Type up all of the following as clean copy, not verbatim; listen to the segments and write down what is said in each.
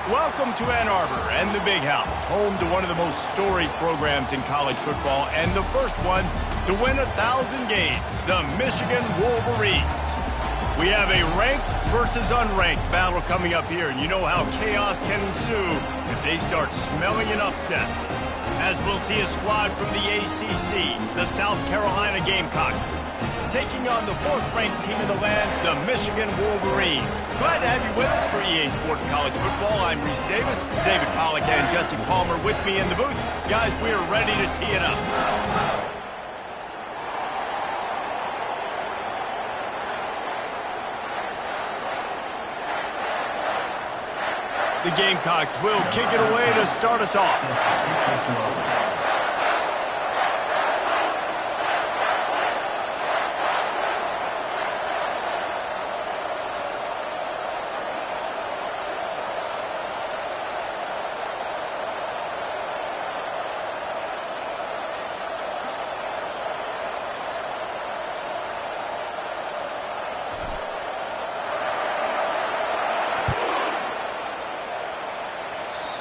Welcome to Ann Arbor and the Big House, home to one of the most storied programs in college football and the first one to win 1,000 games, the Michigan Wolverines. We have a ranked versus unranked battle coming up here, and you know how chaos can ensue if they start smelling an upset. As we'll see a squad from the ACC, the South Carolina Gamecocks, taking on the fourth-ranked team in the land, the Michigan Wolverines. Glad to have you with us for EA Sports College Football. I'm Reese Davis, David Pollack and Jesse Palmer with me in the booth. Guys, we are ready to tee it up. The Gamecocks will kick it away to start us off.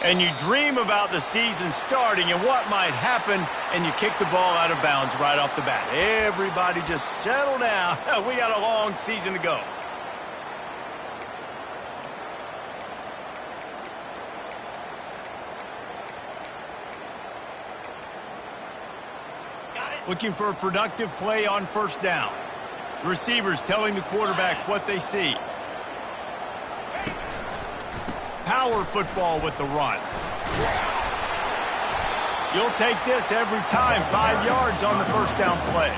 And you dream about the season starting and what might happen, and you kick the ball out of bounds right off the bat. Everybody just settle down. We got a long season to go. Looking for a productive play on first down. The receivers telling the quarterback what they see. Power football with the run. You'll take this every time. 5 yards on the first down play.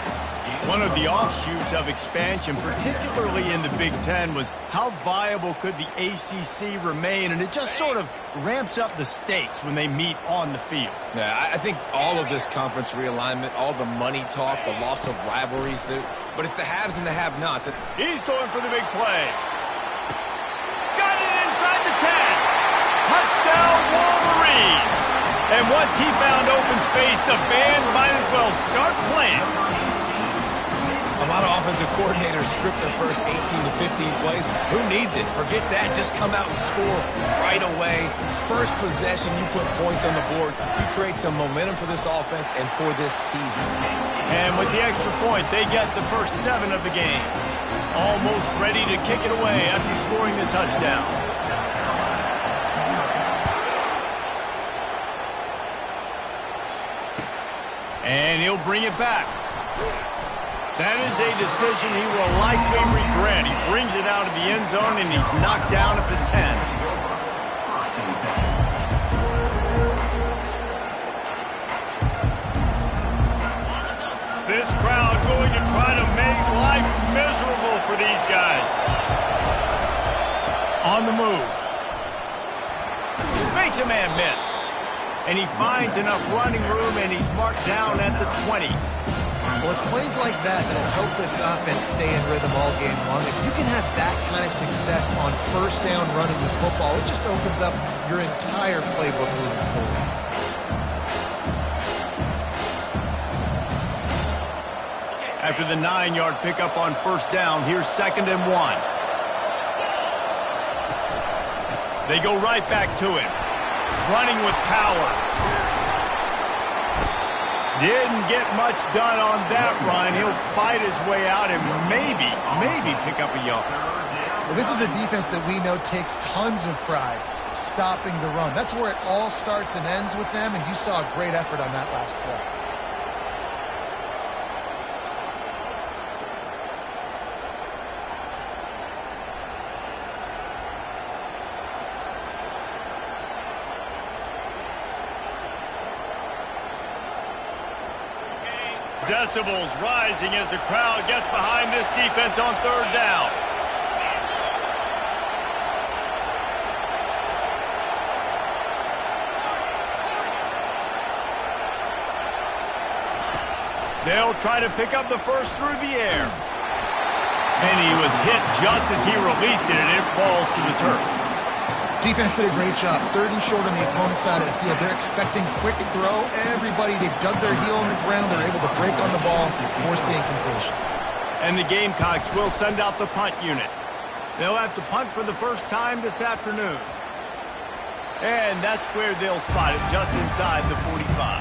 One of the offshoots of expansion, particularly in the Big Ten, was how viable could the ACC remain, and it just sort of ramps up the stakes when they meet on the field. Yeah, I think all of this conference realignment, all the money talk, the loss of rivalries, but it's the haves and the have-nots. He's going for the big play. Got it inside the 10. Touchdown, Wolverines! And once he found open space, the band might as well start playing. A lot of offensive coordinators script their first 18 to 15 plays. Who needs it? Forget that. Just come out and score right away. First possession, you put points on the board. You create some momentum for this offense and for this season. And with the extra point, they get the first 7 of the game. Almost ready to kick it away after scoring the touchdown. And he'll bring it back. That is a decision he will likely regret. He brings it out of the end zone, and he's knocked down at the 10. This crowd going to try to make life miserable for these guys. On the move. Makes a man miss. And he finds enough running room, and he's marked down at the 20. Well, it's plays like that that'll help this offense stay in rhythm all game long. If you can have that kind of success on first down running the football, it just opens up your entire playbook moving forward. After the 9-yard pickup on first down, here's 2nd and 1. They go right back to him. Running with power. Didn't get much done on that run. He'll fight his way out and maybe pick up a yard. Well, this is a defense that we know takes tons of pride stopping the run. That's where it all starts and ends with them, and you saw a great effort on that last play. Decibels rising as the crowd gets behind this defense on third down. They'll try to pick up the first through the air. And he was hit just as he released it, and it falls to the turf. Defense did a great job. 3rd and short on the opponent's side of the field. They're expecting quick throw. Everybody, they've dug their heel in the ground. They're able to break on the ball, force the incompletion. And the Gamecocks will send out the punt unit. They'll have to punt for the first time this afternoon. And that's where they'll spot it, just inside the 45.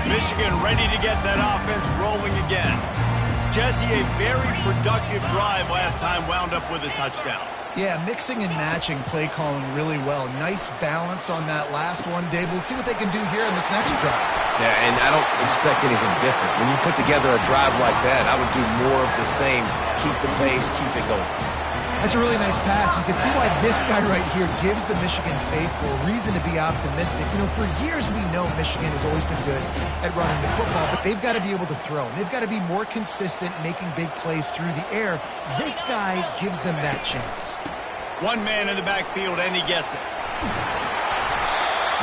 Michigan ready to get that offense rolling again. Jesse, a very productive drive last time, wound up with a touchdown. Yeah, mixing and matching play calling really well. Nice balance on that last one, Dave. Let's see what they can do here in this next drive. Yeah, and I don't expect anything different. When you put together a drive like that, I would do more of the same. Keep the pace, keep it going. That's a really nice pass. You can see why this guy right here gives the Michigan faithful a reason to be optimistic. You know, for years we know Michigan has always been good at running the football, but they've got to be able to throw. They've got to be more consistent making big plays through the air. This guy gives them that chance. One man in the backfield, and he gets it.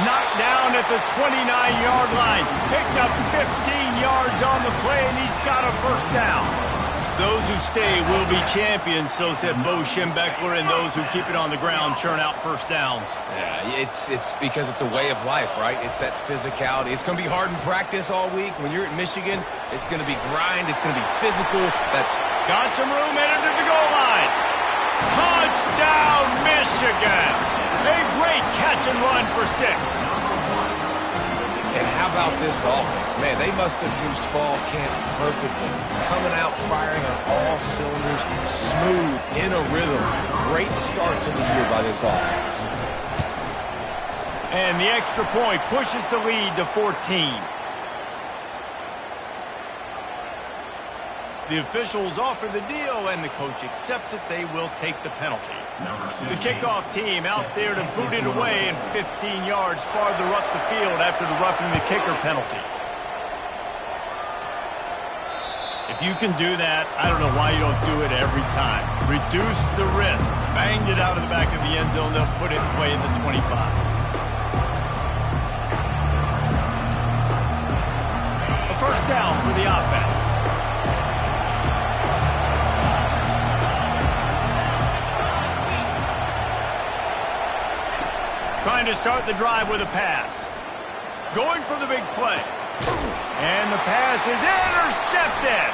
Knocked down at the 29-yard line. Picked up 15 yards on the play, and he's got a first down. Those who stay will be champions, so said Bo Schembechler, and those who keep it on the ground churn out first downs. Yeah, it's because it's a way of life, right? It's that physicality. It's going to be hard in practice all week. When you're at Michigan, it's going to be grind. It's going to be physical. That's got some room headed to the goal line. Touchdown, Michigan! A great catch and run for 6. And how about this offense? Man, they must have used fall camp perfectly. Coming out firing on all cylinders, smooth, in a rhythm. Great start to the year by this offense. And the extra point pushes the lead to 14. The officials offer the deal, and the coach accepts it. They will take the penalty. The kickoff team out there to boot it away, and 15 yards farther up the field after the roughing the kicker penalty. If you can do that, I don't know why you don't do it every time. Reduce the risk. Banged it out of the back of the end zone. They'll put it away at the 25. A first down for the offense. Trying to start the drive with a pass. Going for the big play. And the pass is intercepted.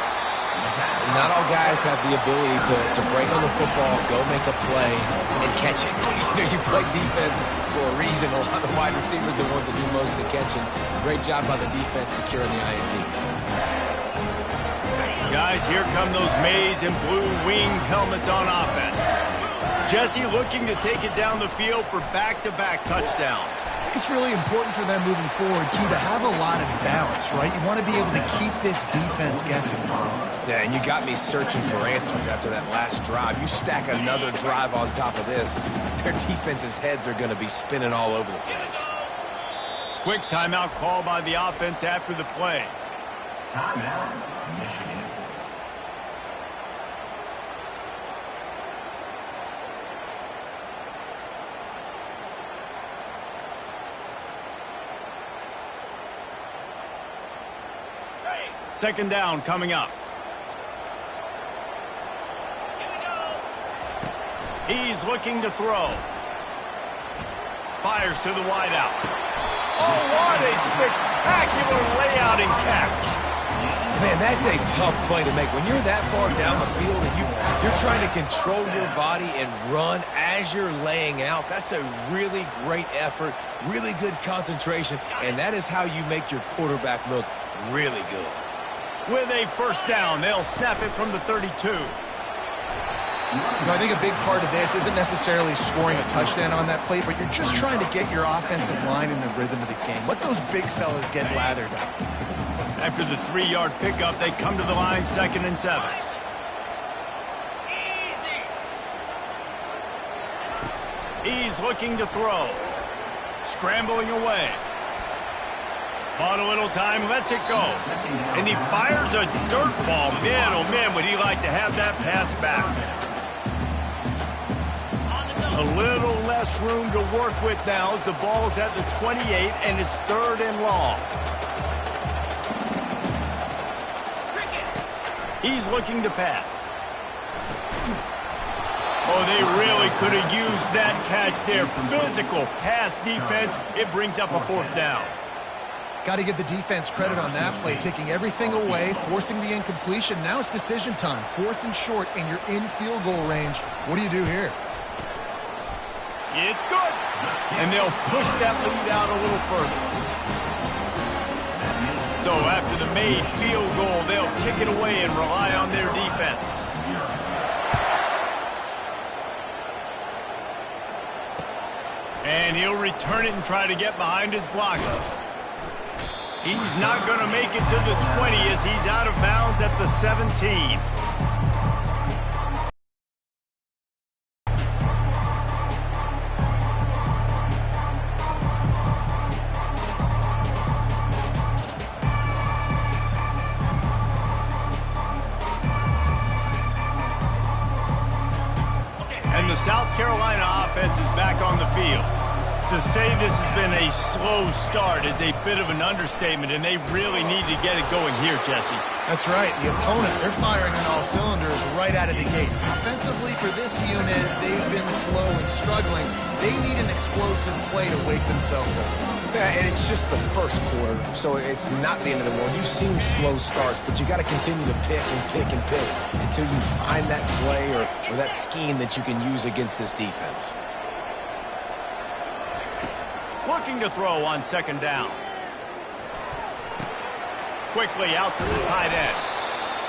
Not all guys have the ability to break on the football, go make a play, and catch it. You know, you play defense for a reason. A lot of the wide receivers are the ones that do most of the catching. Great job by the defense securing the INT. Guys, here come those maize and blue winged helmets on offense. Jesse looking to take it down the field for back-to-back touchdowns. I think it's really important for them moving forward, too, to have a lot of balance, right? You want to be able to keep this defense guessing. Yeah, and you got me searching for answers after that last drive. You stack another drive on top of this, their defense's heads are going to be spinning all over the place. Quick timeout call by the offense after the play. Timeout, Michigan. Second down coming up. He's looking to throw. Fires to the wideout. Oh, what a spectacular layout and catch. Man, that's a tough play to make. When you're that far down the field and you're trying to control your body and run as you're laying out, that's a really great effort, really good concentration, and that is how you make your quarterback look really good. With a first down, they'll snap it from the 32. You know, I think a big part of this isn't necessarily scoring a touchdown on that play, but you're just trying to get your offensive line in the rhythm of the game. Let those big fellas get lathered up. After the 3-yard pickup, they come to the line, 2nd and 7. He's looking to throw. Scrambling away. Bought a little time, lets it go. And he fires a dirt ball. Man, oh man, would he like to have that pass back. A little less room to work with now as the ball's at the 28 and it's 3rd and long. He's looking to pass. Oh, they really could have used that catch there. Physical pass defense. It brings up a 4th down. Got to give the defense credit on that play, taking everything away, forcing the incompletion. Now it's decision time. 4th and short, and you're in field goal range. What do you do here? It's good. And they'll push that lead out a little further. So after the made field goal, they'll kick it away and rely on their defense. And he'll return it and try to get behind his blockers. He's not going to make it to the 20 as he's out of bounds at the 17. And the South Carolina offense is back on the field. To say this has been a slow start is a bit of an understatement, and they really need to get it going here, Jesse. That's right. The opponent, they're firing on all cylinders right out of the gate. Offensively, for this unit, they've been slow and struggling. They need an explosive play to wake themselves up. Yeah, and it's just the first quarter, so it's not the end of the world. You've seen slow starts, but you got to continue to pick and pick and pick until you find that play or that scheme that you can use against this defense. Looking to throw on 2nd down. Quickly out to the tight end.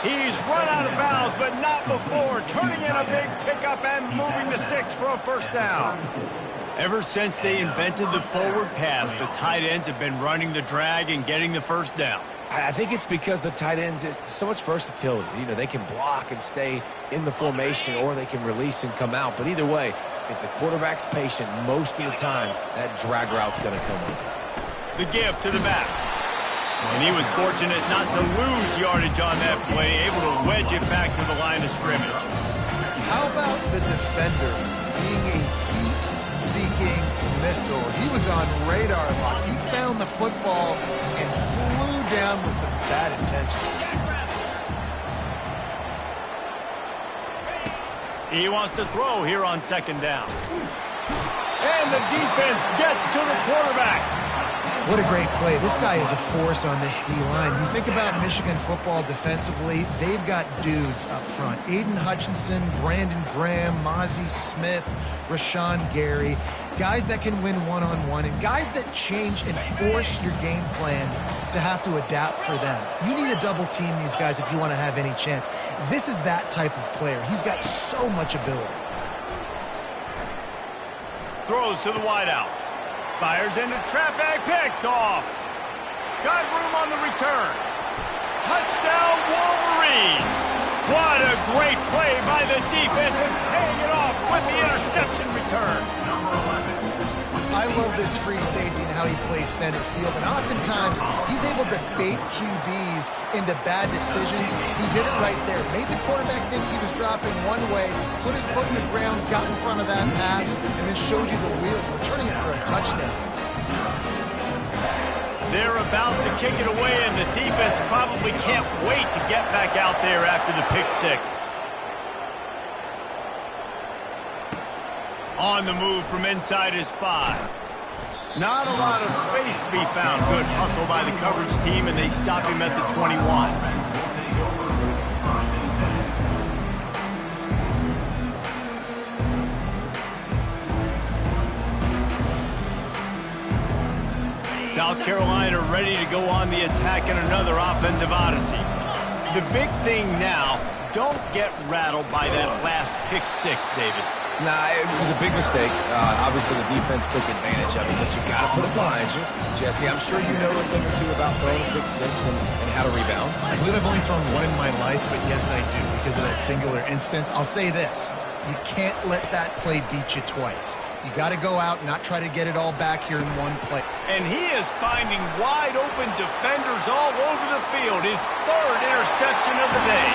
He's run out of bounds, but not before turning in a big pickup and moving the sticks for a 1st down. Ever since they invented the forward pass, the tight ends have been running the drag and getting the 1st down. I think it's because the tight ends is so much versatility. You know, they can block and stay in the formation, or they can release and come out. But either way, if the quarterback's patient, most of the time, that drag route's going to come open. The give to the back. And he was fortunate not to lose yardage on that play, able to wedge it back to the line of scrimmage. How about the defender being a heat-seeking missile? He was on radar lock. He found the football and flew down with some bad intentions. He wants to throw here on 2nd down. And the defense gets to the quarterback. What a great play. This guy is a force on this D-line. You think about Michigan football defensively, they've got dudes up front. Aiden Hutchinson, Brandon Graham, Mozzie Smith, Rashawn Gary. Guys that can win one-on-one and guys that change and force your game plan to have to adapt for them. You need to double team these guys if you want to have any chance. This is that type of player. He's got so much ability. Throws to the wideout. Fires into traffic, picked off. Got room on the return. Touchdown, Wolverines. What a great play by the defense and paying it off with the interception return. I love this free safety and how he plays center field, and oftentimes he's able to bait QBs into bad decisions. He did it right there. Made the quarterback think he was dropping one way, put his foot in the ground, got in front of that pass, and then showed you the wheels, returning it for a touchdown. They're about to kick it away, and the defense probably can't wait to get back out there after the pick 6. On the move from inside his 5. Not a lot of space to be found. Good hustle by the coverage team, and they stop him at the 21. South Carolina ready to go on the attack in another offensive odyssey. The big thing now, don't get rattled by that last pick 6, David. Nah, it was a big mistake. Obviously, the defense took advantage of it, but you got to put it behind you. Jesse, I'm sure you know a thing or two about throwing a pick 6 and how to rebound. I believe I've only thrown one in my life, but yes, I do, because of that singular instance. I'll say this. You can't let that play beat you twice. You got to go out and not try to get it all back here in one play. And he is finding wide open defenders all over the field. His 3rd interception of the day.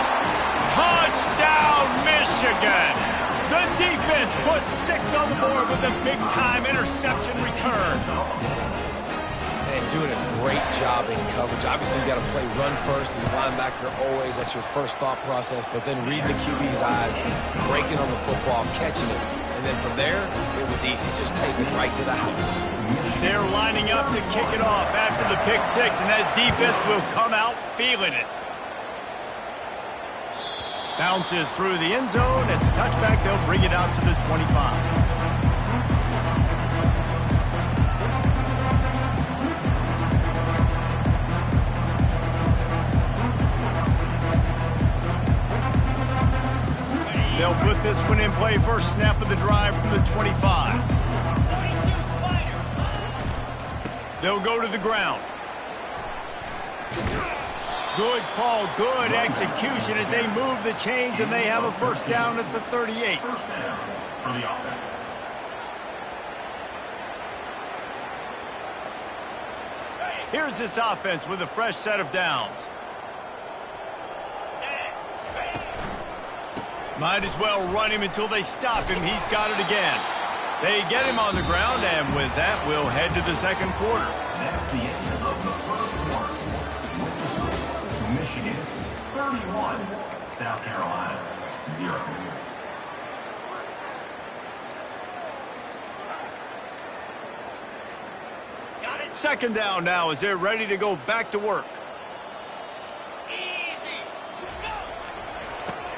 Touchdown, Michigan! The defense puts 6 on the board with a big-time interception return. And doing a great job in coverage. Obviously, you got to play run first as a linebacker always. That's your first thought process. But then reading the QB's eyes, breaking on the football, catching it. And then from there, it was easy. Just take it right to the house. They're lining up to kick it off after the pick six, and that defense will come out feeling it. Bounces through the end zone. It's a touchback. They'll bring it out to the 25. They'll put this one in play. First snap of the drive from the 25. They'll go to the ground. Good call, good execution as they move the chains, and they have a first down at the 38. First down for the offense. Here's this offense with a fresh set of downs. Might as well run him until they stop him. He's got it again. They get him on the ground, and with that, we'll head to the second quarter. That's the end of the first quarter. With the score, Michigan 31, South Carolina 0. Second down now as they're ready to go back to work.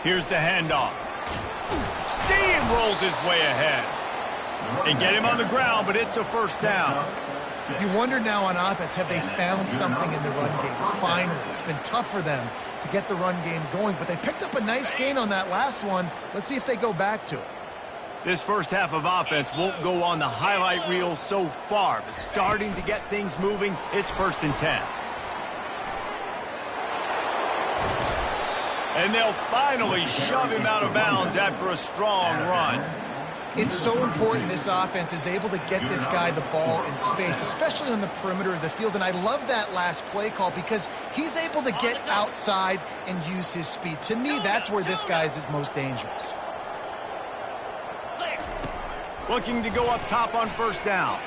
Here's the handoff. Steamrolls his way ahead. They get him on the ground, but it's a first down. You wonder now on offense, have they found something in the run game? Finally, it's been tough for them to get the run game going, but they picked up a nice gain on that last one. Let's see if they go back to it. This first half of offense won't go on the highlight reel so far, but starting to get things moving, it's 1st and 10. And they'll finally shove him out of bounds after a strong run. It's so important this offense is able to get this guy the ball in space, especially on the perimeter of the field. And I love that last play call because he's able to get outside and use his speed. To me, that's where this guy is most dangerous. Looking to go up top on first down.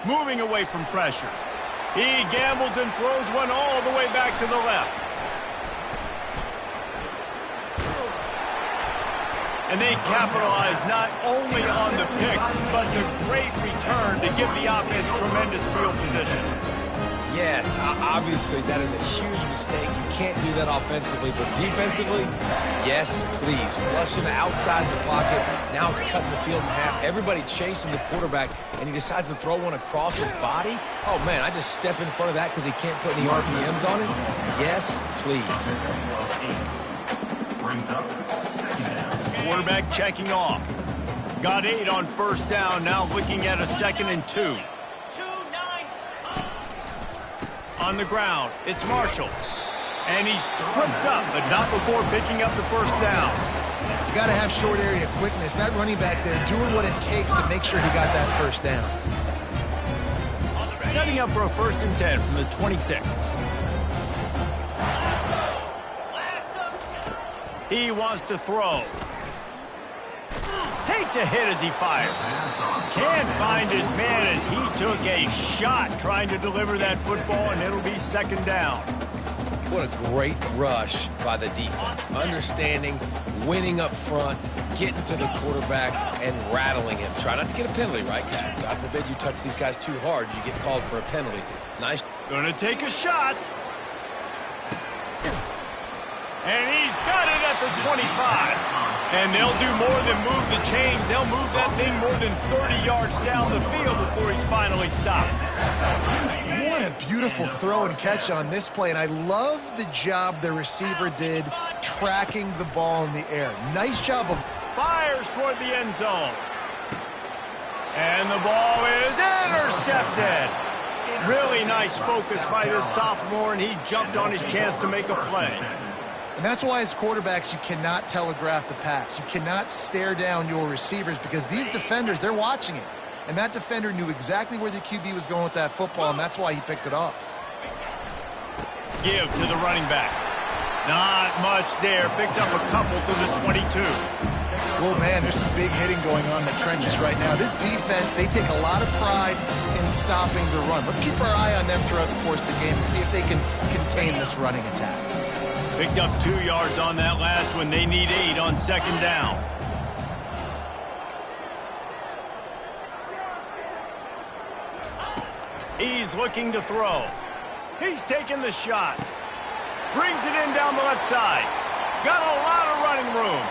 Moving away from pressure. He gambles and throws one all the way back to the left. And they capitalize not only on the pick, but the great return to give the offense tremendous field position. Yes, obviously that is a huge mistake. You can't do that offensively, but defensively, yes, please. Flush him outside the pocket. Now it's cutting the field in half. Everybody chasing the quarterback, and he decides to throw one across his body. Oh, man, I just step in front of that because he can't put any RPMs on it. Yes, please. Brings up second down. Quarterback checking off. Got 8 on first down, now looking at a 2nd and 2. On the ground, it's Marshall. And he's tripped up, but not before picking up the first down. You got to have short area quickness. That running back there doing what it takes to make sure he got that first down. Setting up for a 1st and 10 from the 26. He wants to throw. Takes a hit as he fires. Can't find his man as he took a shot trying to deliver that football, and it'll be 2nd down. What a great rush by the defense. Understanding, winning up front, getting to the quarterback, and rattling him. Try not to get a penalty, right? Because God forbid you touch these guys too hard, you get called for a penalty. Nice. Gonna take a shot. And he's got it at the 25. And they'll do more than move the chains. They'll move that thing more than 30 yards down the field before he's finally stopped. What a beautiful throw and catch on this play. And I love the job the receiver did tracking the ball in the air. Nice job of... Fires toward the end zone. And the ball is intercepted. Really nice focus by this sophomore, and he jumped on his chance to make a play. And that's why as quarterbacks, you cannot telegraph the pass. You cannot stare down your receivers because these defenders, they're watching it. And that defender knew exactly where the QB was going with that football, and that's why he picked it off. Give to the running back. Not much there. Picks up a couple to the 22. Well, man, there's some big hitting going on in the trenches right now. This defense, they take a lot of pride in stopping the run. Let's keep our eye on them throughout the course of the game and see if they can contain this running attack. Picked up 2 yards on that last one. They need 8 on 2nd down. He's looking to throw. He's taking the shot. Brings it in down the left side. Got a lot of running room.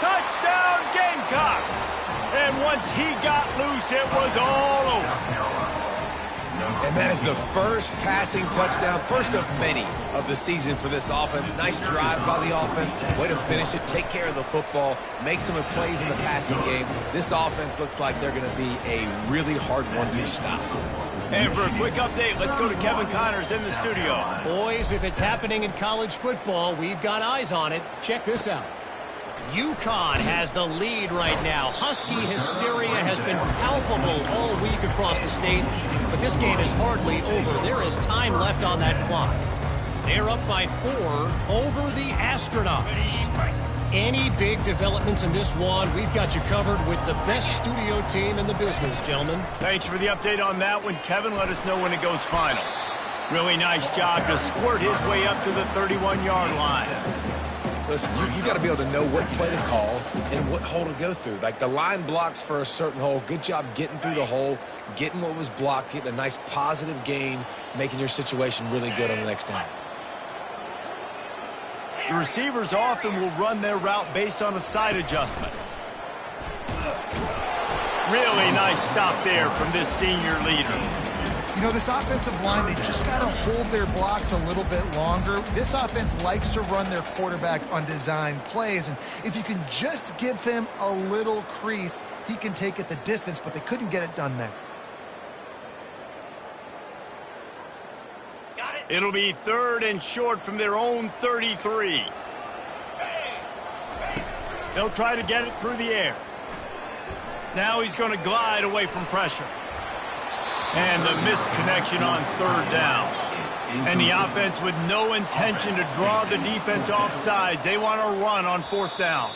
Touchdown, Gamecocks! And once he got loose, it was all over. And that is the first passing touchdown, first of many of the season for this offense. Nice drive by the offense. Way to finish it, take care of the football, make some plays in the passing game. This offense looks like they're going to be a really hard one to stop. And for a quick update, let's go to Kevin Connors in the studio. Boys, if it's happening in college football, we've got eyes on it. Check this out. UConn has the lead right now. Husky hysteria has been palpable all week across the state, but this game is hardly over. There is time left on that clock. They're up by 4 over the Astronauts. Any big developments in this one, we've got you covered with the best studio team in the business, gentlemen. Thanks for the update on that one, Kevin. Let us know when it goes final. Really nice job to squirt his way up to the 31-yard line. Listen, you got to be able to know what play to call and what hole to go through. Like the line blocks for a certain hole. Good job getting through the hole, getting what was blocked, getting a nice positive gain, making your situation really good on the next down. The receivers often will run their route based on a side adjustment. Really nice stop there from this senior leader. You know, this offensive line, they just got to hold their blocks a little bit longer. This offense likes to run their quarterback on design plays, and if you can just give him a little crease, he can take it the distance, but they couldn't get it done there. It'll be 3rd and short from their own 33. They'll try to get it through the air. Now he's going to glide away from pressure. And the missed connection on 3rd down. And the offense with no intention to draw the defense off sides. They want to run on 4th down.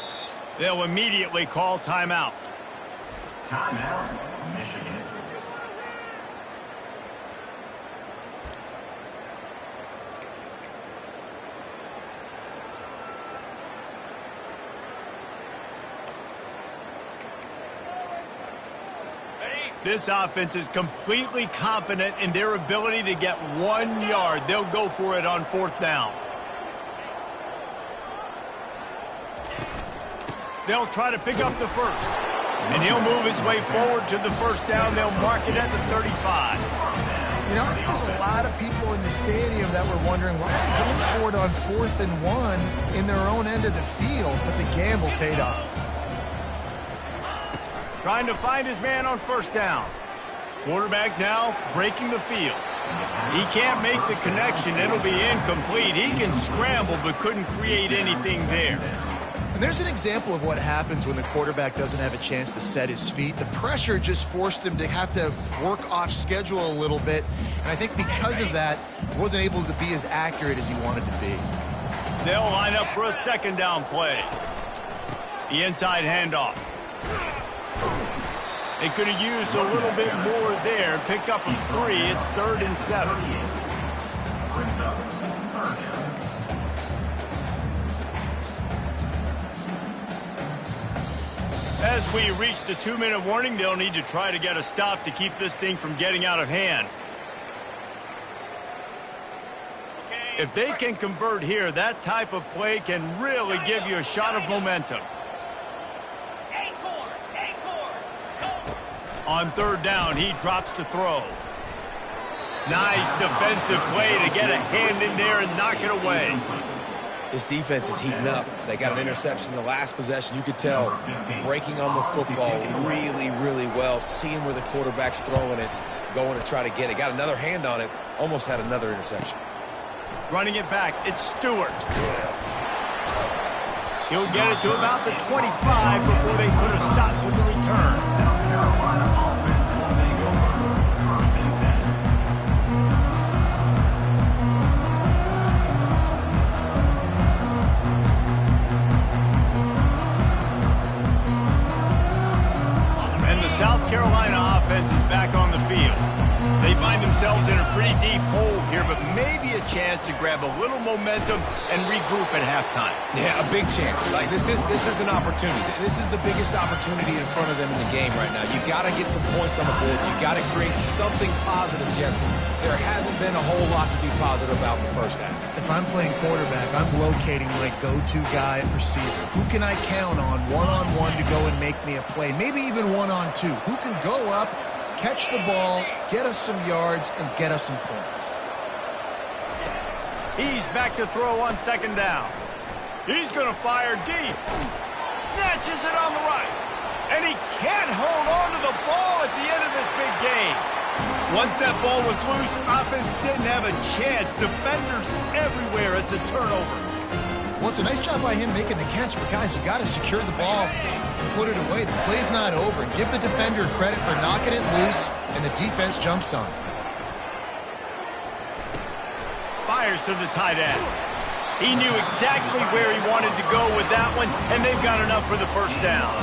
They'll immediately call timeout. Timeout, Michigan. This offense is completely confident in their ability to get 1 yard. They'll go for it on 4th down. They'll try to pick up the first. And he'll move his way forward to the 1st down. They'll mark it at the 35. You know, I think there's a lot of people in the stadium that were wondering why are they going for it on 4th and 1 in their own end of the field, but the gamble paid off. Trying to find his man on 1st down. Quarterback now breaking the field. He can't make the connection. It'll be incomplete. He can scramble but couldn't create anything there. And there's an example of what happens when the quarterback doesn't have a chance to set his feet. The pressure just forced him to have to work off schedule a little bit. And I think because of that, he wasn't able to be as accurate as he wanted to be. They'll line up for a 2nd down play. The inside handoff. They could have used a little bit more there. Picked up a 3. It's 3rd and 7. As we reach the 2-minute warning, they'll need to try to get a stop to keep this thing from getting out of hand. If they can convert here, that type of play can really give you a shot of momentum. On 3rd down, he drops to throw. Nice defensive play to get a hand in there and knock it away. This defense is heating up. They got an interception the last possession. You could tell breaking on the football really, really well, seeing where the quarterback's throwing it, going to try to get it. Got another hand on it, almost had another interception. Running it back, it's Stewart. He'll get it to about the 25 before they put a stop to the return. And the South Carolina offense is back on the field. They find themselves themselves in a pretty deep hole here, but maybe a chance to grab a little momentum and regroup at halftime. Yeah, a big chance. Like, this is an opportunity. This is the biggest opportunity in front of them in the game right now. You got to get some points on the board. You got to create something positive, Jesse. There hasn't been a whole lot to be positive about in the first half. If I'm playing quarterback, I'm locating my go-to guy at receiver. Who can I count on one-on-one to go and make me a play? Maybe even one-on-two. Who can go up, catch the ball, get us some yards, and get us some points? He's back to throw on second down. He's going to fire deep. Snatches it on the right. And he can't hold on to the ball at the end of this big game. Once that ball was loose, offense didn't have a chance. Defenders everywhere. It's a turnover. Well, it's a nice job by him making the catch, but guys, you got to secure the ball and put it away. The play's not over. And give the defender credit for knocking it loose, and the defense jumps on it. Fires to the tight end. He knew exactly where he wanted to go with that one, and they've got enough for the first down.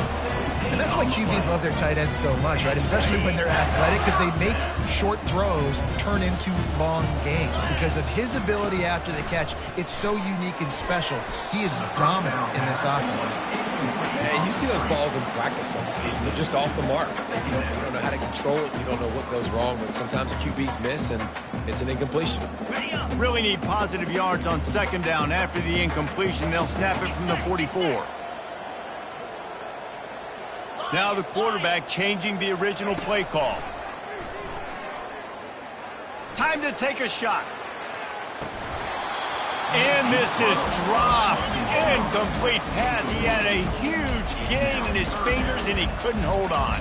And that's why QBs love their tight ends so much, right? Especially when they're athletic, because they make short throws turn into long gains. Because of his ability after the catch, it's so unique and special. He is dominant in this offense. And you see those balls in practice sometimes. They're just off the mark. You don't know how to control it. You don't know what goes wrong, but sometimes QBs miss, and it's an incompletion. Really need positive yards on second down. After the incompletion, they'll snap it from the 44. Now the quarterback changing the original play call. Time to take a shot. And this is dropped. Incomplete pass. He had a huge gain in his fingers, and he couldn't hold on.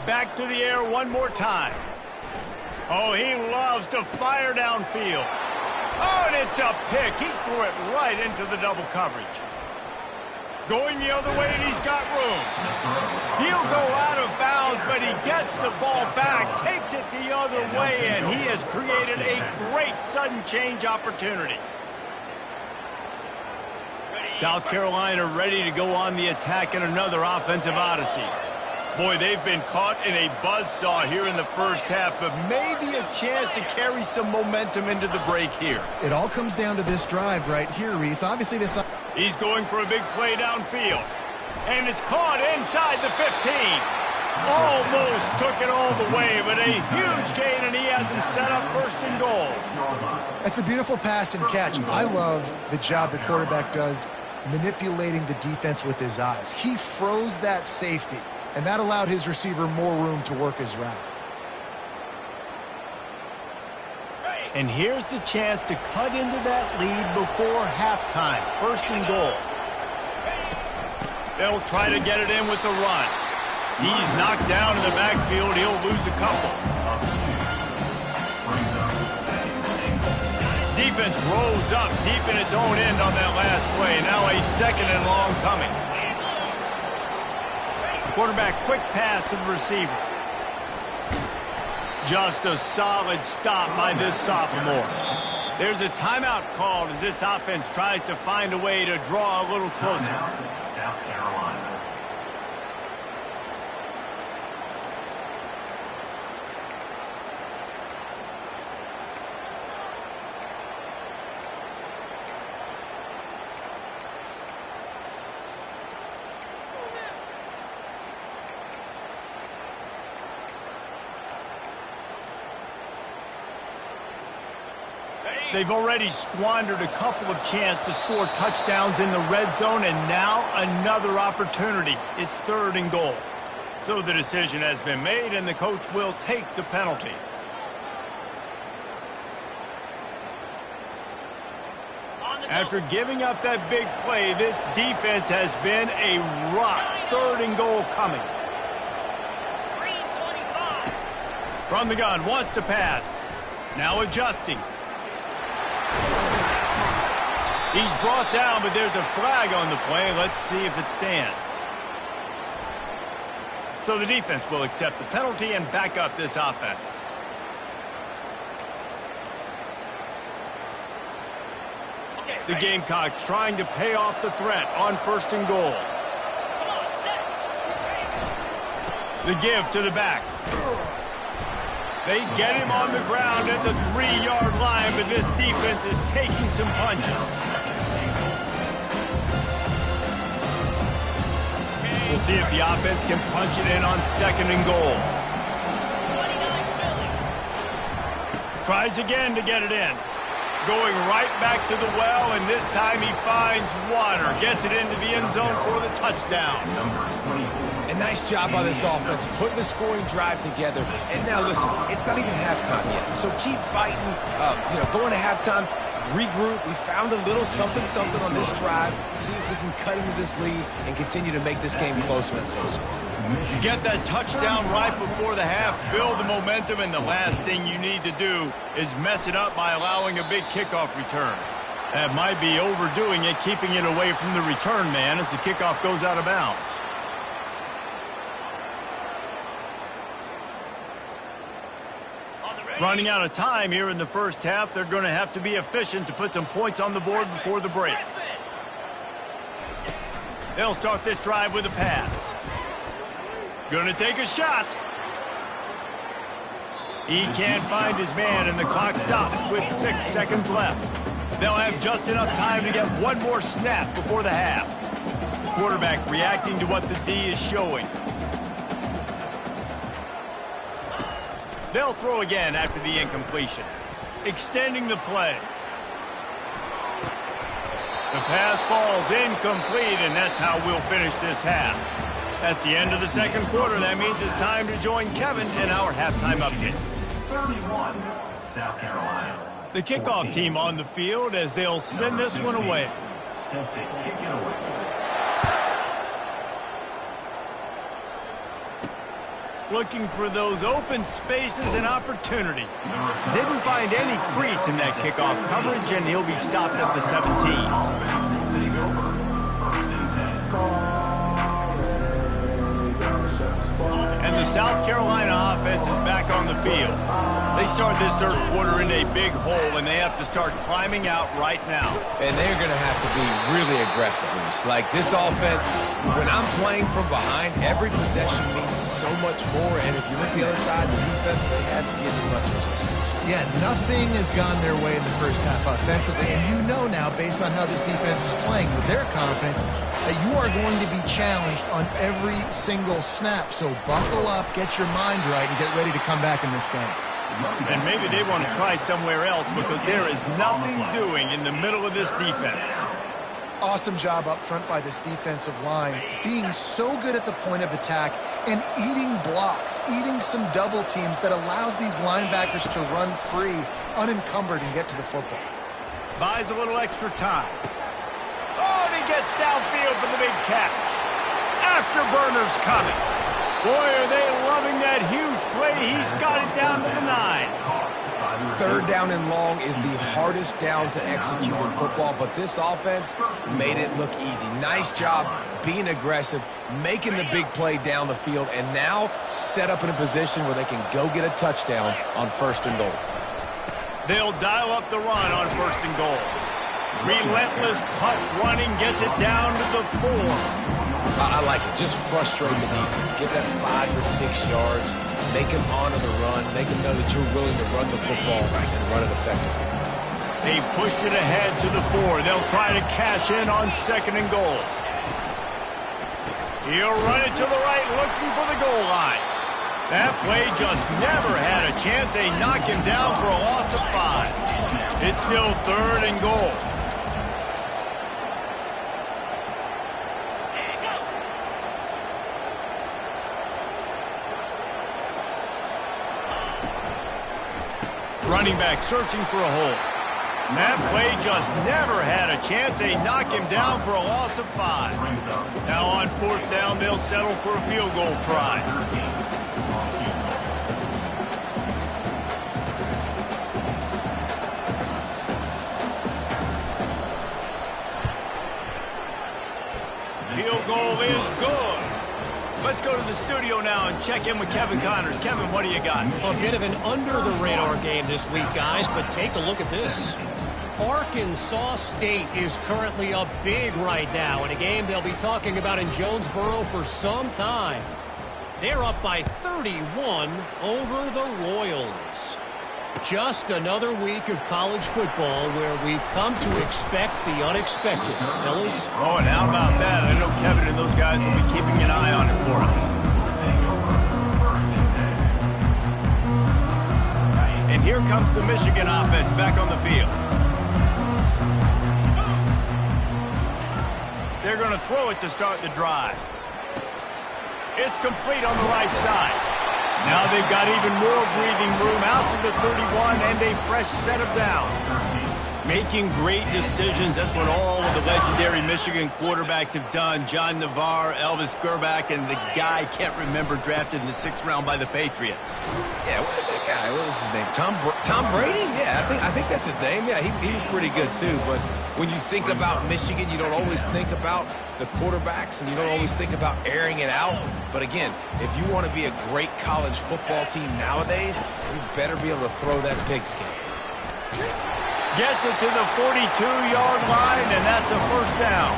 Back to the air one more time. Oh, he loves to fire downfield. Oh, and it's a pick. He threw it right into the double coverage. Going the other way, and he's got room. He'll go out of bounds, but he gets the ball back, takes it the other way, and he has created a great sudden change opportunity. South Carolina ready to go on the attack in another offensive odyssey. Boy, they've been caught in a buzzsaw here in the first half, but maybe a chance to carry some momentum into the break here. It all comes down to this drive right here, Reese. Obviously, this... He's going for a big play downfield. And it's caught inside the 15. Almost took it all the way, but a huge gain, and he has him set up first and goal. That's a beautiful pass and catch. I love the job the quarterback does manipulating the defense with his eyes. He froze that safety, and that allowed his receiver more room to work his route. And here's the chance to cut into that lead before halftime. First and goal. They'll try to get it in with the run. He's knocked down in the backfield. He'll lose a couple. Defense rose up deep in its own end on that last play. Now a second and long coming. Quarterback quick pass to the receiver. Just a solid stop by this sophomore. There's a timeout called as this offense tries to find a way to draw a little closer. South Carolina. They've already squandered a couple of chances to score touchdowns in the red zone, and now another opportunity. It's third and goal. So the decision has been made, and the coach will take the penalty. After giving up that big play, this defense has been a rock. Third and goal coming. From the gun, wants to pass. Now adjusting. He's brought down, but there's a flag on the play. Let's see if it stands. So the defense will accept the penalty and back up this offense. The Gamecocks trying to pay off the threat on 1st and goal. The give to the back. They get him on the ground at the 3-yard line, but this defense is taking some punches. We'll see if the offense can punch it in on 2nd and goal. Tries again to get it in. Going right back to the well, and this time he finds water. Gets it into the end zone for the touchdown. A nice job by this offense, putting the scoring drive together. And now listen, it's not even halftime yet, so keep fighting. Going to halftime, regroup. We found a little something on this drive. See if we can cut into this lead and continue to make this game closer and closer. You get that touchdown right before the half, build the momentum, and the last thing you need to do is mess it up by allowing a big kickoff return. That might be overdoing it, keeping it away from the return man as the kickoff goes out of bounds. Running out of time here in the first half, they're going to have to be efficient to put some points on the board before the break. They'll start this drive with a pass. Going to take a shot. He can't find his man, and the clock stops with 6 seconds left. They'll have just enough time to get one more snap before the half. Quarterback reacting to what the D is showing. They'll throw again after the incompletion. Extending the play. The pass falls incomplete, and that's how we'll finish this half. That's the end of the second quarter. That means it's time to join Kevin in our halftime update. 31, South Carolina. The kickoff team on the field as they'll send this one away. Set to kick it away. Looking for those open spaces and opportunity. Didn't find any crease in that kickoff coverage, and he'll be stopped at the 17. And the South Carolina offense is back on the field. They start this third quarter in a big hole, and they have to start climbing out right now. And they're going to have to be really aggressive. Like this offense, when I'm playing from behind, every possession means so much more. And if you look the other side, the defense, they haven't given much resistance. Yeah, nothing has gone their way in the first half offensively. And you know now, based on how this defense is playing with their confidence, that you are going to be challenged on every single snap. So buckle up, get your mind right, and get ready to come back in this game. And maybe they want to try somewhere else because there is nothing doing in the middle of this defense. Awesome job up front by this defensive line, being so good at the point of attack and eating blocks, eating some double teams that allows these linebackers to run free, unencumbered, and get to the football. Buys a little extra time. Oh, and he gets downfield for the big catch. Afterburners coming. Boy, are they loving that huge play. He's got it down to the 9. Third down and long is the hardest down to execute in football, but this offense made it look easy. Nice job being aggressive, making the big play down the field, and now set up in a position where they can go get a touchdown on 1st and goal. They'll dial up the run on 1st and goal. Relentless, tough running gets it down to the 4. I like it. Just frustrate the defense. Get that 5 to 6 yards. Make them honor the run. Make them know that you're willing to run the football and run it effectively. They pushed it ahead to the 4. They'll try to cash in on 2nd and goal. He'll run it to the right, looking for the goal line. That play just never had a chance. They knock him down for a loss of 5. It's still 3rd and goal. Running back searching for a hole. That play just never had a chance. They knock him down for a loss of 5. Now on 4th down, they'll settle for a field goal try. Field goal is good. Let's go to the studio now and check in with Kevin Connors. Kevin, what do you got? A bit of an under-the-radar game this week, guys, but take a look at this. Arkansas State is currently up big right now in a game they'll be talking about in Jonesboro for some time. They're up by 31 over the Royals. Just another week of college football where we've come to expect the unexpected, fellas. Oh, and how about that? I know Kevin and those guys will be keeping an eye on it for us. And here comes the Michigan offense back on the field. They're going to throw it to start the drive. It's complete on the right side. Now they've got even more breathing room out to the 31 and a fresh set of downs. Making great decisions. That's what all of the legendary Michigan quarterbacks have done. John Navarre, Elvis Gerbach, and the guy I can't remember drafted in the 6th round by the Patriots. Yeah, that guy, what was his name? Tom Brady? Yeah, I think that's his name. Yeah, he was pretty good too. But when you think about Michigan, you don't always think about the quarterbacks, and you don't always think about airing it out. But again, if you want to be a great college football team nowadays, you better be able to throw that pigskin. Gets it to the 42-yard line, and that's a first down.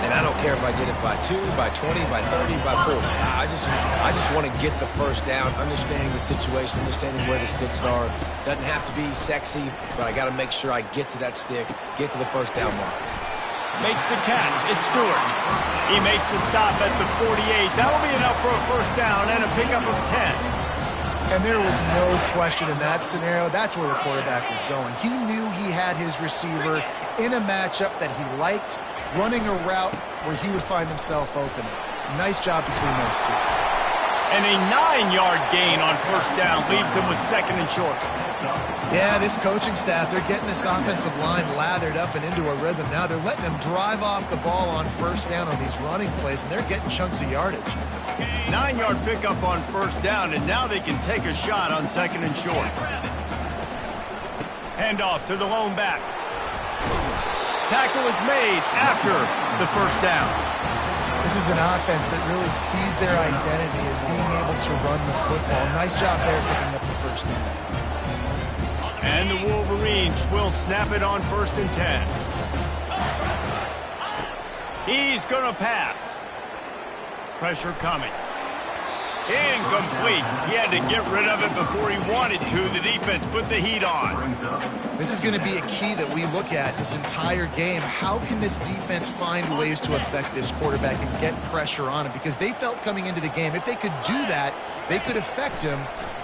And I don't care if I get it by 2, by 20, by 30, by 40. I just want to get the first down, understanding the situation, understanding where the sticks are. Doesn't have to be sexy, but I got to make sure I get to that stick, get to the first down mark. Makes the catch. It's Stewart. He makes the stop at the 48. That'll be enough for a first down and a pickup of 10. And there was no question in that scenario. That's where the quarterback was going. He knew he had his receiver in a matchup that he liked, running a route where he would find himself open. Nice job between those two. And a 9-yard gain on first down leaves them with second and short. Yeah, this coaching staff, they're getting this offensive line lathered up and into a rhythm. Now they're letting them drive off the ball on first down on these running plays, and they're getting chunks of yardage. 9-yard pickup on first down, and now they can take a shot on second and short. Handoff to the lone back. Tackle is made after the first down. This is an offense that really sees their identity as being able to run the football. Nice job there picking up the first down. And the Wolverines will snap it on first and 10. He's going to pass. Pressure coming. Incomplete. He had to get rid of it before he wanted to. The defense put the heat on. This is going to be a key that we look at this entire game. How can this defense find ways to affect this quarterback and get pressure on him? Because they felt coming into the game, if they could do that, they could affect him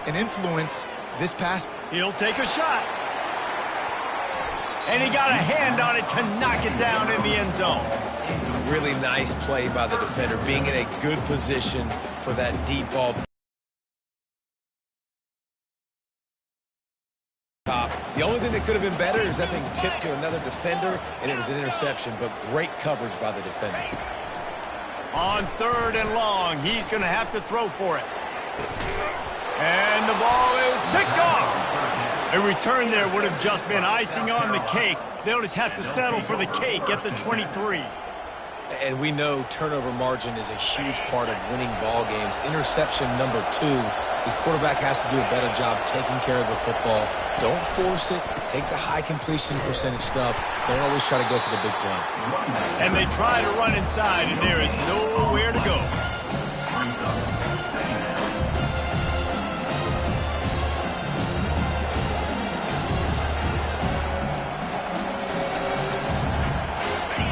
and influence this pass. He'll take a shot. And he got a hand on it to knock it down in the end zone. Really nice play by the defender, being in a good position for that deep ball. The only thing that could have been better is that thing tipped to another defender, and it was an interception, but great coverage by the defender. On third and long, he's going to have to throw for it. And the ball is picked off. A return there would have just been icing on the cake. They'll just have to settle for the cake at the 23. And we know turnover margin is a huge part of winning ball games. Interception number 2. His quarterback has to do a better job taking care of the football. Don't force it. Take the high completion percentage stuff. Don't always try to go for the big play. And they try to run inside, and there is nowhere to go.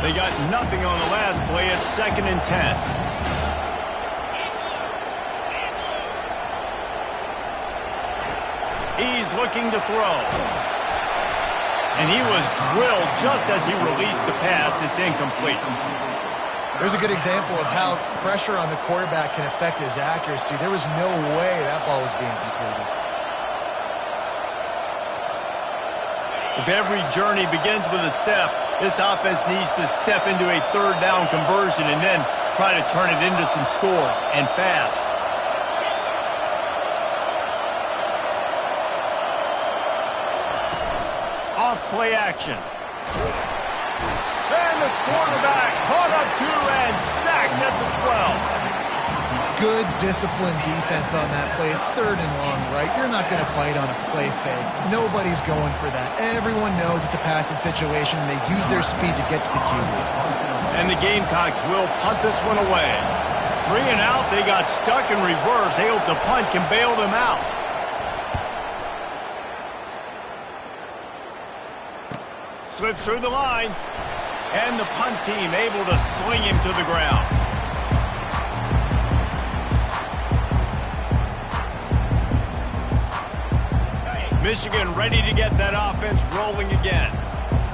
They got nothing on the last play. It's second and 10. He's looking to throw. And he was drilled just as he released the pass. It's incomplete. There's a good example of how pressure on the quarterback can affect his accuracy. There was no way that ball was being completed. If every journey begins with a step, this offense needs to step into a third down conversion and then try to turn it into some scores, and fast. Off play action. And the quarterback caught up to and sacked at the 12. Good, disciplined defense on that play. It's 3rd and long, right? You're not going to fight on a play fake. Nobody's going for that. Everyone knows it's a passing situation, and they use their speed to get to the QB. And the Gamecocks will punt this one away. 3 and out, they got stuck in reverse. They hope the punt can bail them out. Slips through the line. And the punt team able to sling him to the ground. Michigan ready to get that offense rolling again.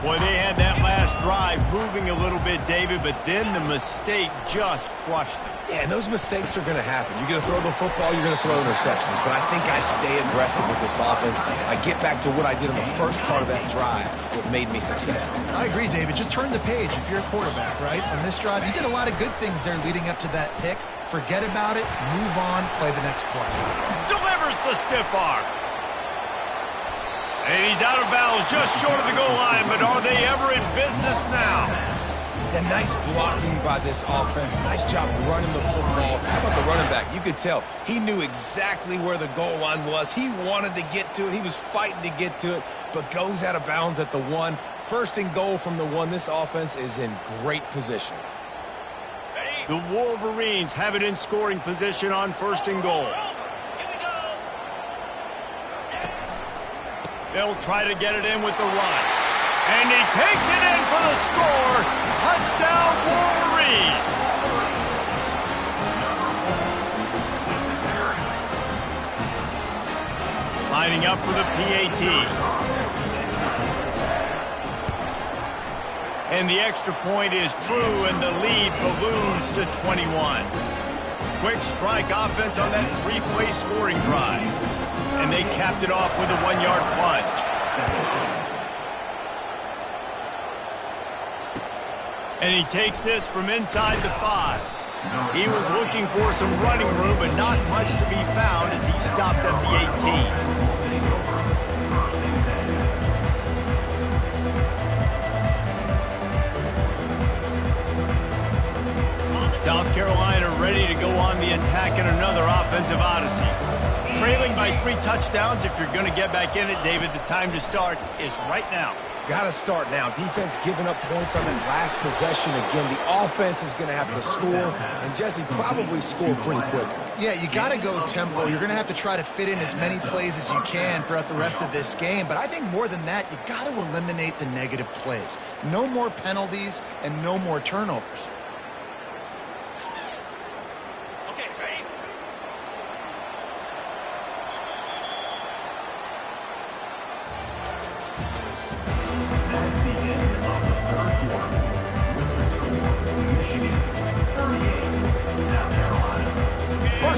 Boy, they had that last drive moving a little bit, David, but then the mistake just crushed them. Yeah, and those mistakes are going to happen. You're going to throw the football, you're going to throw interceptions. But I think I stay aggressive with this offense. I get back to what I did in the first part of that drive that made me successful. I agree, David. Just turn the page if you're a quarterback, right? On this drive, you did a lot of good things there leading up to that pick. Forget about it, move on, play the next play. Delivers the stiff arm. And he's out of bounds just short of the goal line, but are they ever in business now? And nice blocking by this offense. Nice job running the football. How about the running back? You could tell he knew exactly where the goal line was. He wanted to get to it. He was fighting to get to it, but goes out of bounds at the 1. 1st and goal from the 1. This offense is in great position. The Wolverines have it in scoring position on 1st and goal. They'll try to get it in with the run. And he takes it in for the score. Touchdown, Wolverines. Lining up for the PAT. And the extra point is true, and the lead balloons to 21. Quick strike offense on that 3-play scoring drive. And they capped it off with a 1-yard plunge. And he takes this from inside the 5. He was looking for some running room, but not much to be found as he stopped at the 18. South Carolina ready to go on the attack in another offensive odyssey. Trailing by 3 touchdowns. If you're going to get back in it, David, the time to start is right now. Got to start now. Defense giving up points on that last possession. Again, the offense is going to have to score, and Jesse probably score pretty quickly. Yeah, you got to go tempo. You're going to have to try to fit in as many plays as you can throughout the rest of this game. But I think more than that, you got to eliminate the negative plays. No more penalties and no more turnovers.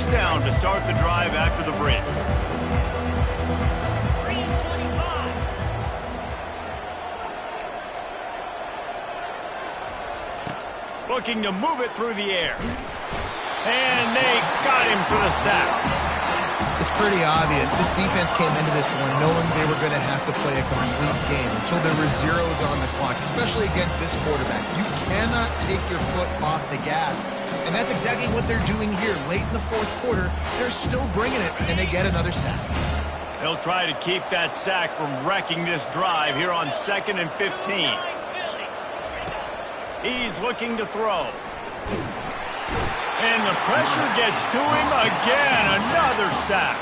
Down to start the drive after the break. Looking to move it through the air. And they got him for the sack. It's pretty obvious. This defense came into this one knowing they were going to have to play a complete game until there were zeros on the clock, especially against this quarterback. You cannot take your foot off the gas. And that's exactly what they're doing here. Late in the 4th quarter, they're still bringing it, and they get another sack. They'll try to keep that sack from wrecking this drive here on 2nd and 15. He's looking to throw. And the pressure gets to him again. Another sack.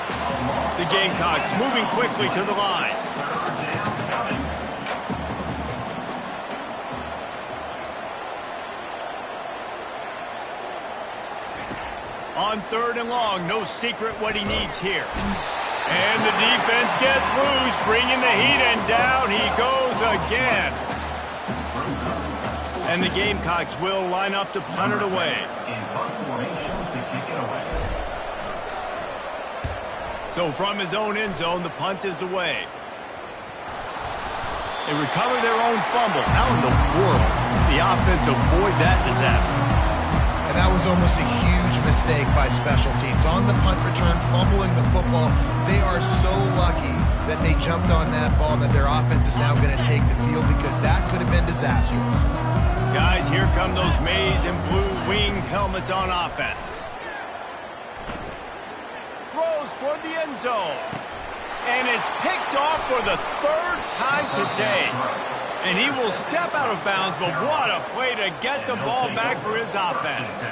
The Gamecocks moving quickly to the line. On 3rd and long, no secret what he needs here. And the defense gets loose, bringing the heat, and down he goes again. And the Gamecocks will line up to punt it away. So from his own end zone, the punt is away. They recover their own fumble. How in the world did the offense avoid that disaster? And that was almost a huge mistake by special teams. On the punt return, fumbling the football, they are so lucky that they jumped on that ball and that their offense is now going to take the field because that could have been disastrous. Guys, here come those maize and blue winged helmets on offense. for the end zone. And it's picked off for the third time today. And he will step out of bounds, but what a play to get the ball back for his offense.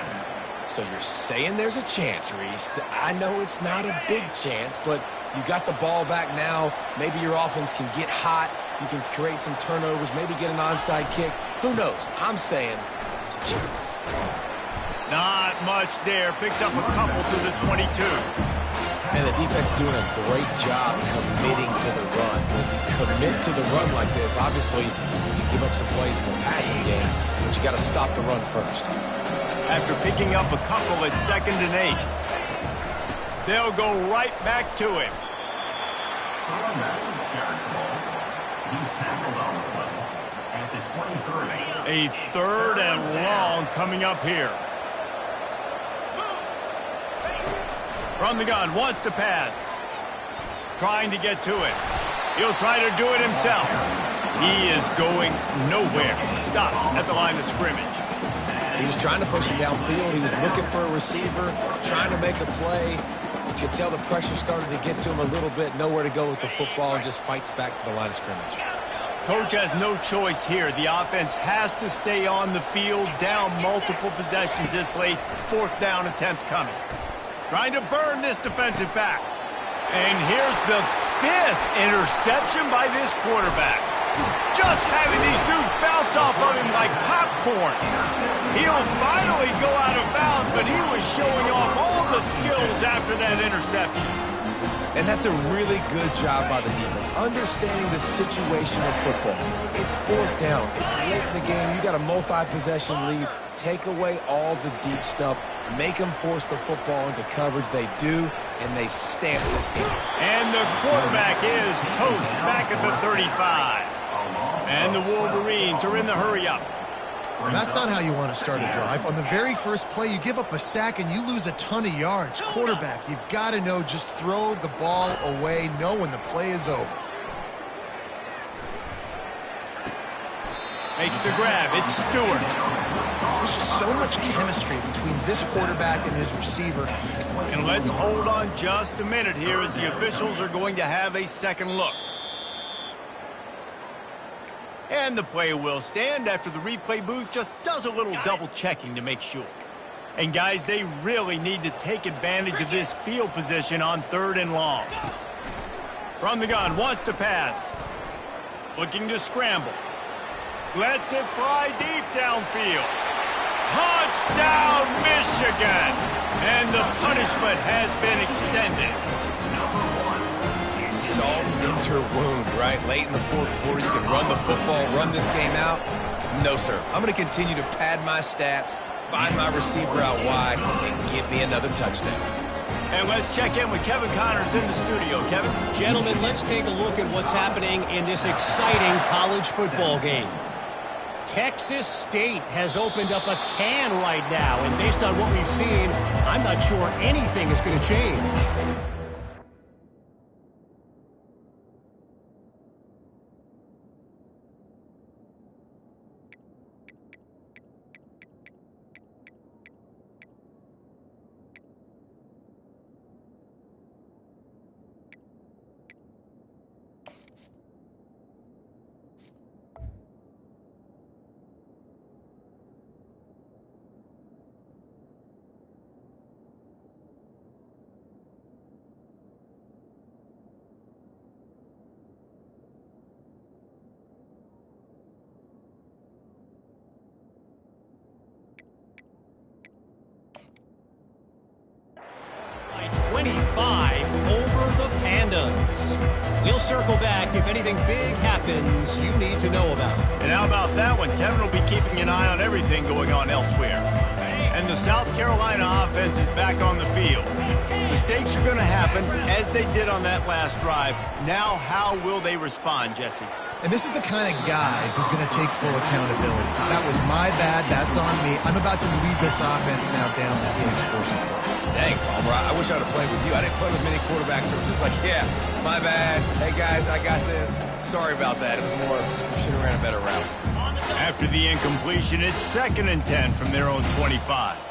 So you're saying there's a chance, Reese. I know it's not a big chance, but you got the ball back now. Maybe your offense can get hot. You can create some turnovers, maybe get an onside kick. Who knows? I'm saying there's a chance. Not much there. Picks up a couple to the 22. And the defense doing a great job committing to the run. When you commit to the run like this, obviously you give up some plays in the passing game, but you got to stop the run first. After picking up a couple at 2nd and 8, they'll go right back to him. He's tackled on the play at the 23. A 3rd and long coming up here. From the gun, wants to pass. Trying to get to it. He'll try to do it himself. He is going nowhere. Stop at the line of scrimmage. He was trying to push him downfield. He was looking for a receiver, trying to make a play. You could tell the pressure started to get to him a little bit. Nowhere to go with the football and just fights back to the line of scrimmage. Coach has no choice here. The offense has to stay on the field, down multiple possessions this late. 4th down attempt coming. Trying to burn this defensive back. And here's the 5th interception by this quarterback. Just having these dudes bounce off of him like popcorn. He'll finally go out of bounds, but he was showing off all the skills after that interception. And that's a really good job by the defense, understanding the situation of football. It's 4th down. It's late in the game. You got a multi-possession lead. Take away all the deep stuff. Make them force the football into coverage. They do, and they stamp this game. And the quarterback is toast back at the 35. And the Wolverines are in the hurry-up. That's not how you want to start a drive. On the very first play, you give up a sack and you lose a ton of yards. Quarterback, you've got to know, just throw the ball away, know when the play is over. Makes the grab. It's Stewart. There's just so much chemistry between this quarterback and his receiver. And let's hold on just a minute here as the officials are going to have a second look. And the play will stand after the replay booth just does a little double checking to make sure. And guys, they really need to take advantage of this field position on 3rd and long. From the gun, wants to pass. Looking to scramble. Lets it fly deep downfield. Touchdown, Michigan! And the punishment has been extended. Salt into wound, right? Late in the 4th quarter, you can run the football, run this game out. No, sir. I'm going to continue to pad my stats, find my receiver out wide, and give me another touchdown. And let's check in with Kevin Connors in the studio. Kevin? Gentlemen, let's take a look at what's happening in this exciting college football game. Texas State has opened up a can right now, and based on what we've seen, I'm not sure anything is going to change. By 25 over the Pandas. We'll circle back if anything big happens you need to know about. And how about that one? Kevin will be keeping an eye on everything going on elsewhere. And the South Carolina offense is back on the field. Mistakes are going to happen, as they did on that last drive. Now, how will they respond, Jesse? And this is the kind of guy who's going to take full accountability. That was my bad. That's on me. I'm about to lead this offense now down the field, score some points. Dang, Palmer, I wish I would have played with you. I didn't play with many quarterbacks that were just like, yeah, my bad. Hey, guys, I got this. Sorry about that. It was more, we should have ran a better route. After the incompletion, it's 2nd and 10 from their own 25.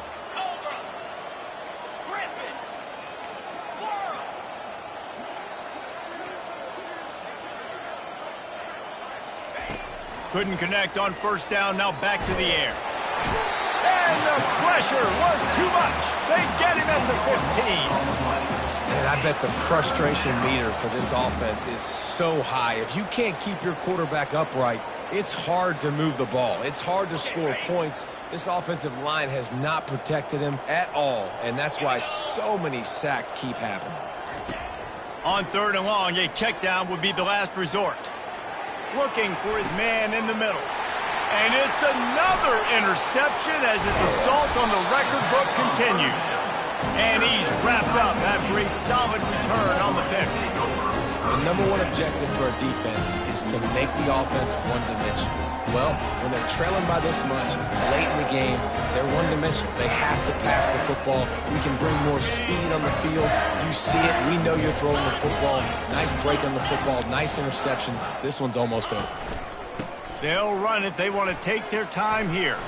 Couldn't connect on first down, now back to the air. And the pressure was too much. They get him at the 15. And I bet the frustration meter for this offense is so high. If you can't keep your quarterback upright, it's hard to move the ball. It's hard to score points. This offensive line has not protected him at all, and that's why so many sacks keep happening. On third and long, a check down would be the last resort. Looking for his man in the middle. And it's another interception as his assault on the record book continues. And he's wrapped up after a solid return on the pick. The number one objective for a defense is to make the offense one-dimensional. Well, when they're trailing by this much late in the game, they're one-dimensional. They have to pass the football. We can bring more speed on the field. You see it. We know you're throwing the football. Nice break on the football. Nice interception. This one's almost over. They'll run it. They want to take their time here.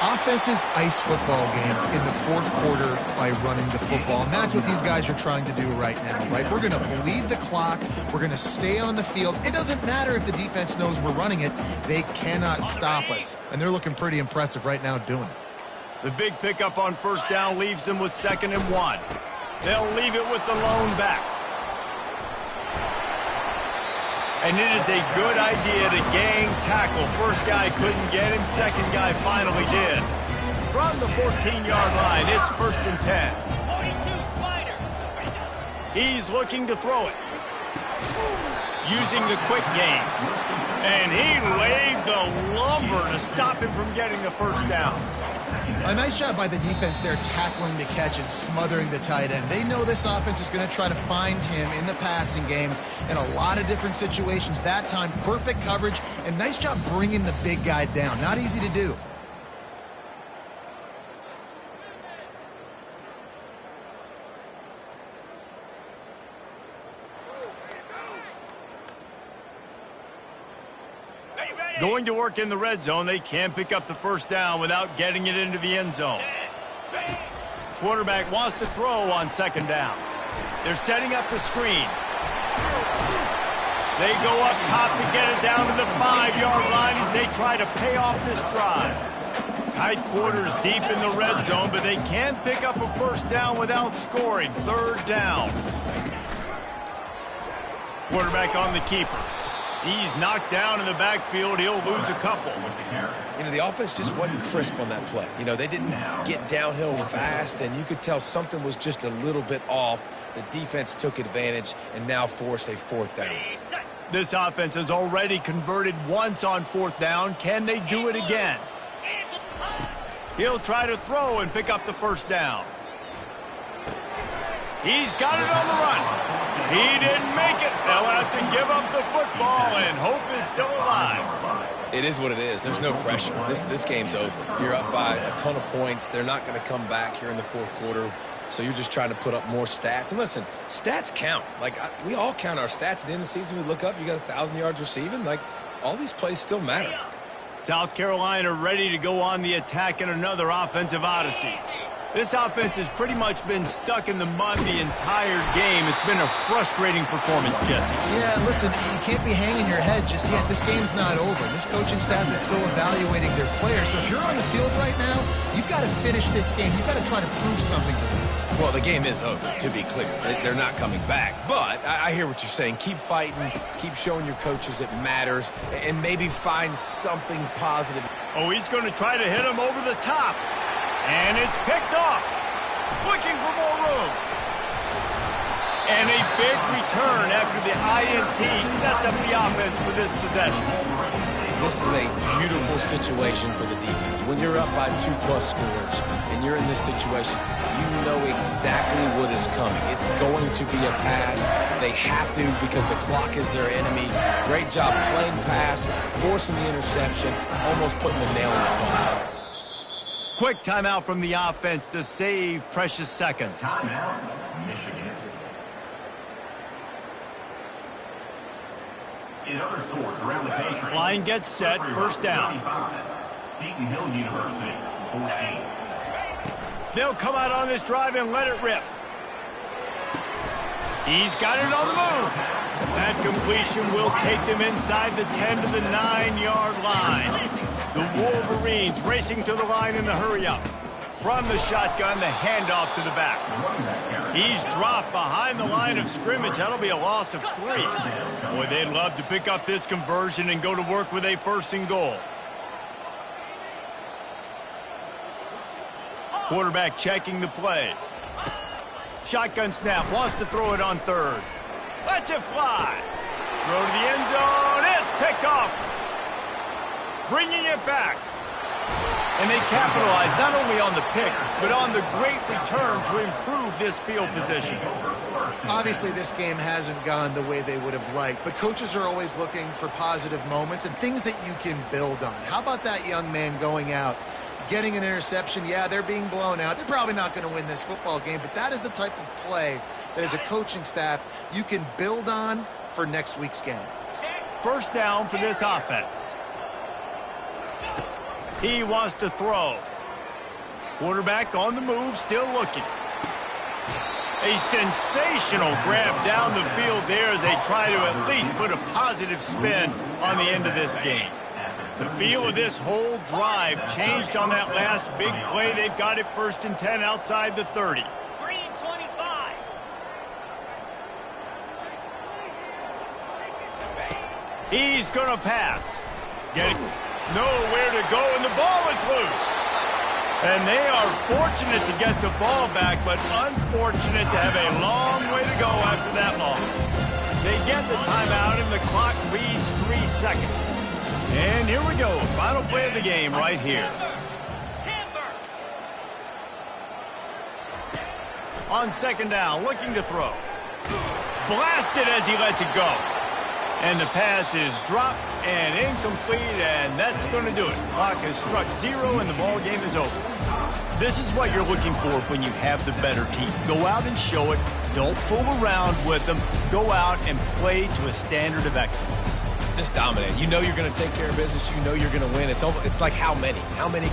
Offenses ice football games in the fourth quarter by running the football, and that's what these guys are trying to do right now, right? We're going to bleed the clock. We're going to stay on the field. It doesn't matter if the defense knows we're running it. They cannot stop us, and they're looking pretty impressive right now doing it. The big pickup on first down leaves them with 2nd and 1. They'll leave it with the lone back. And it is a good idea to gang tackle. First guy couldn't get him. Second guy finally did. From the 14-yard line, it's 1st and 10. 42 slider. He's looking to throw it. Using the quick game. And he laid the lumber to stop him from getting the first down. A nice job by the defense there tackling the catch and smothering the tight end. They know this offense is going to try to find him in the passing game in a lot of different situations. That time, perfect coverage, and nice job bringing the big guy down. Not easy to do. Going to work in the red zone. They can't pick up the first down without getting it into the end zone. Quarterback wants to throw on 2nd down. They're setting up the screen. They go up top to get it down to the 5-yard line as they try to pay off this drive. Tight quarters deep in the red zone, but they can't pick up a first down without scoring. 3rd down. Quarterback on the keeper. He's knocked down in the backfield. He'll lose a couple. You know, the offense just wasn't crisp on that play. You know, they didn't get downhill fast, and you could tell something was just a little bit off. The defense took advantage and now forced a 4th down. This offense has already converted once on 4th down. Can they do it again? He'll try to throw and pick up the first down. He's got it on the run. He didn't make it. They'll have to give up the football, and hope is still alive. It is what it is. There's no pressure. This game's over. You're up by a ton of points. They're not going to come back here in the fourth quarter, so you're just trying to put up more stats. And listen, stats count. Like, we all count our stats. At the end of the season, we look up, you got 1,000 yards receiving. Like, all these plays still matter. South Carolina ready to go on the attack in another offensive odyssey. This offense has pretty much been stuck in the mud the entire game. It's been a frustrating performance, Jesse. Yeah, listen, you can't be hanging your head just yet. This game's not over. This coaching staff is still evaluating their players. So if you're on the field right now, you've got to finish this game. You've got to try to prove something to them. Well, the game is over, to be clear. They're not coming back. But I hear what you're saying. Keep fighting. Keep showing your coaches it matters. And maybe find something positive. Oh, he's going to try to hit him over the top. And it's picked off. Looking for more room. And a big return after the INT sets up the offense for this possession. This is a beautiful situation for the defense. When you're up by 2+ scores and you're in this situation, you know exactly what is coming. It's going to be a pass. They have to because the clock is their enemy. Great job playing pass, forcing the interception, almost putting the nail in the coffin. Quick timeout from the offense to save precious seconds. Timeout, Michigan. In other sports around the country, Line gets set, first down. 25, Seton Hill University, 14. They'll come out on this drive and let it rip. He's got it on the move. That completion will take them inside the 10 to the 9-yard line. The Wolverines racing to the line in a hurry-up. From the shotgun, the handoff to the back. He's dropped behind the line of scrimmage. That'll be a loss of 3. Boy, they'd love to pick up this conversion and go to work with a 1st and goal. Quarterback checking the play. Shotgun snap, wants to throw it on 3rd. Lets it fly. Throw to the end zone. It's picked off. Bringing it back. And they capitalize not only on the pick, but on the great return to improve this field position. Obviously, this game hasn't gone the way they would have liked, but coaches are always looking for positive moments and things that you can build on. How about that young man going out, getting an interception? Yeah, they're being blown out. They're probably not going to win this football game, but that is the type of play that as a coaching staff you can build on for next week's game. 1st down for this offense. He wants to throw. Quarterback on the move, still looking. A sensational grab down the field there as they try to at least put a positive spin on the end of this game. The feel of this whole drive changed on that last big play. They've got it 1st and 10 outside the 30. He's going to pass. Getting nowhere to go, and the ball is loose. And they are fortunate to get the ball back, but unfortunate to have a long way to go after that loss. They get the timeout, and the clock reads 3 seconds. And here we go, final play of the game right here. On 2nd down, looking to throw. Blasted as he lets it go. And the pass is dropped and incomplete, and that's going to do it. Clock has struck 0, and the ball game is over. This is what you're looking for when you have the better team. Go out and show it. Don't fool around with them. Go out and play to a standard of excellence. Just dominate. You know you're going to take care of business. You know you're going to win. It's like how many? How many